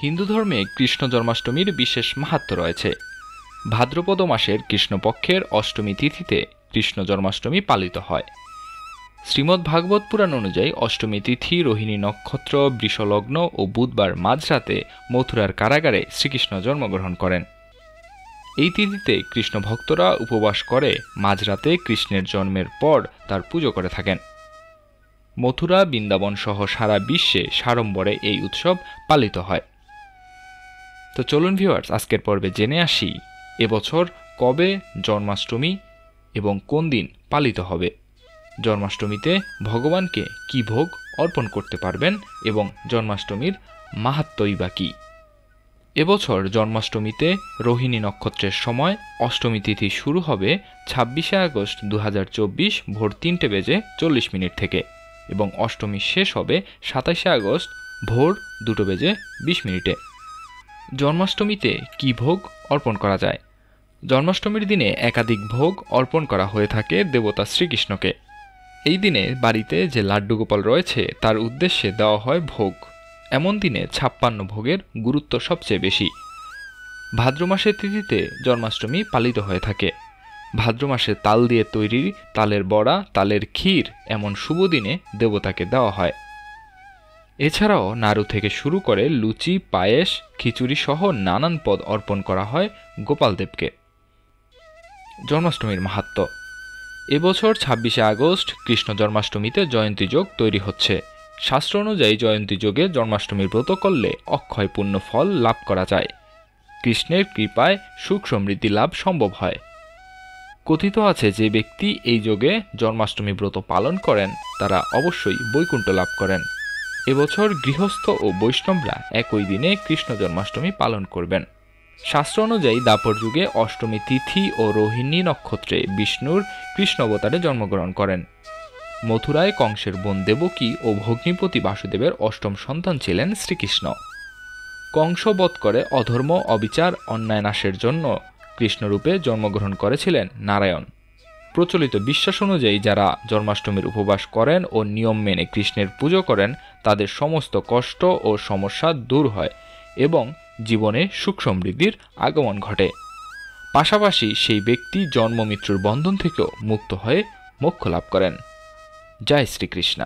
হিন্দু ধর্মে কৃষ্ণ জন্মাষ্টমীর বিশেষ মাহাত্ম্য রয়েছে। ভাদ্রপদ মাসের কৃষ্ণপক্ষের অষ্টমী তিথিতে কৃষ্ণ জন্মাষ্টমী পালিত হয়। শ্রীমদ্ ভাগবত পুরাণ অনুযায়ী অষ্টমী তিথি রোহিণী নক্ষত্র, বৃষলগ্ন ও বুধবার মাঝরাতে মথুরার কারাগারে শ্রীকৃষ্ণ জন্মগ্রহণ করেন। এই তিথিতে কৃষ্ণ ভক্তরা উপবাস করে মাঝরাতে কৃষ্ণের জন্মের পর তার পুজো করে থাকেন। মথুরা, বৃন্দাবন সহ সারা বিশ্বে সাড়ম্বরে এই উৎসব পালিত হয়। তো চলুন ভিউয়ার্স, আজকের পর্বে জেনে আসি এবছর কবে জন্মাষ্টমী এবং কোন দিন পালিত হবে। জন্মাষ্টমীতে ভগবানকে কি ভোগ অর্পণ করতে পারবেন এবং জন্মাষ্টমীর মাহাত্ম্যই বা কী। এবছর জন্মাষ্টমীতে রোহিণী নক্ষত্রের সময় অষ্টমী তিথি শুরু হবে 26শে আগস্ট 2024 ভোর 3:40 থেকে এবং অষ্টমী শেষ হবে 27শে আগস্ট ভোর 2:20। জন্মাষ্টমীতে কি ভোগ অর্পণ করা যায়? জন্মাষ্টমীর দিনে একাধিক ভোগ অর্পণ করা হয়ে থাকে দেবতা শ্রীকৃষ্ণকে। এই দিনে বাড়িতে যে লাড্ডু গোপাল রয়েছে তার উদ্দেশ্যে দেওয়া হয় ভোগ। এমন দিনে 56 ভোগের গুরুত্ব সবচেয়ে বেশি। ভাদ্র মাসের তিথিতে জন্মাষ্টমী পালিত হয়ে থাকে। ভাদ্র মাসে তাল দিয়ে তৈরি তালের বড়া, তালের ক্ষীর এমন শুভ দিনে দেবতাকে দেওয়া হয়। এছাড়াও নাড়ু থেকে শুরু করে লুচি, পায়েস, খিচুড়ি সহ নানান পদ অর্পণ করা হয় গোপালদেবকে। জন্মাষ্টমীর মাহাত্ম্য। এবছর 26শে আগস্ট কৃষ্ণ জন্মাষ্টমীতে জয়ন্তী যোগ তৈরি হচ্ছে। শাস্ত্র অনুযায়ী জয়ন্তী যোগে জন্মাষ্টমীর ব্রত করলে অক্ষয় পুণ্য ফল লাভ করা যায়। কৃষ্ণের কৃপায় সুখ সমৃদ্ধি লাভ সম্ভব হয়। কথিত আছে যে ব্যক্তি এই যোগে জন্মাষ্টমী ব্রত পালন করেন তারা অবশ্যই বৈকুণ্ঠ লাভ করেন। এবছর গৃহস্থ ও বৈষ্ণবরা একই দিনে কৃষ্ণ জন্মাষ্টমী পালন করবেন। শাস্ত্র অনুযায়ী দাপর যুগে অষ্টমী তিথি ও রোহিণী নক্ষত্রে বিষ্ণুর কৃষ্ণ অবতারে জন্মগ্রহণ করেন। মথুরায় কংসের বোন দেবকী ও ভগ্নিপতি বাসুদেবের অষ্টম সন্তান ছিলেন শ্রীকৃষ্ণ। কংস বধ করে অধর্ম, অবিচার, অন্যায় নাশের জন্য কৃষ্ণরূপে জন্মগ্রহণ করেছিলেন নারায়ণ। প্রচলিত বিশ্বাস অনুযায়ী যারা জন্মাষ্টমীর উপবাস করেন ও নিয়ম মেনে কৃষ্ণের পুজো করেন তাদের সমস্ত কষ্ট ও সমস্যা দূর হয় এবং জীবনে সুখ সমৃদ্ধির আগমন ঘটে। পাশাপাশি সেই ব্যক্তি জন্ম মৃত্যুর বন্ধন থেকেও মুক্ত হয়ে মোক্ষ লাভ করেন। জয় শ্রীকৃষ্ণ।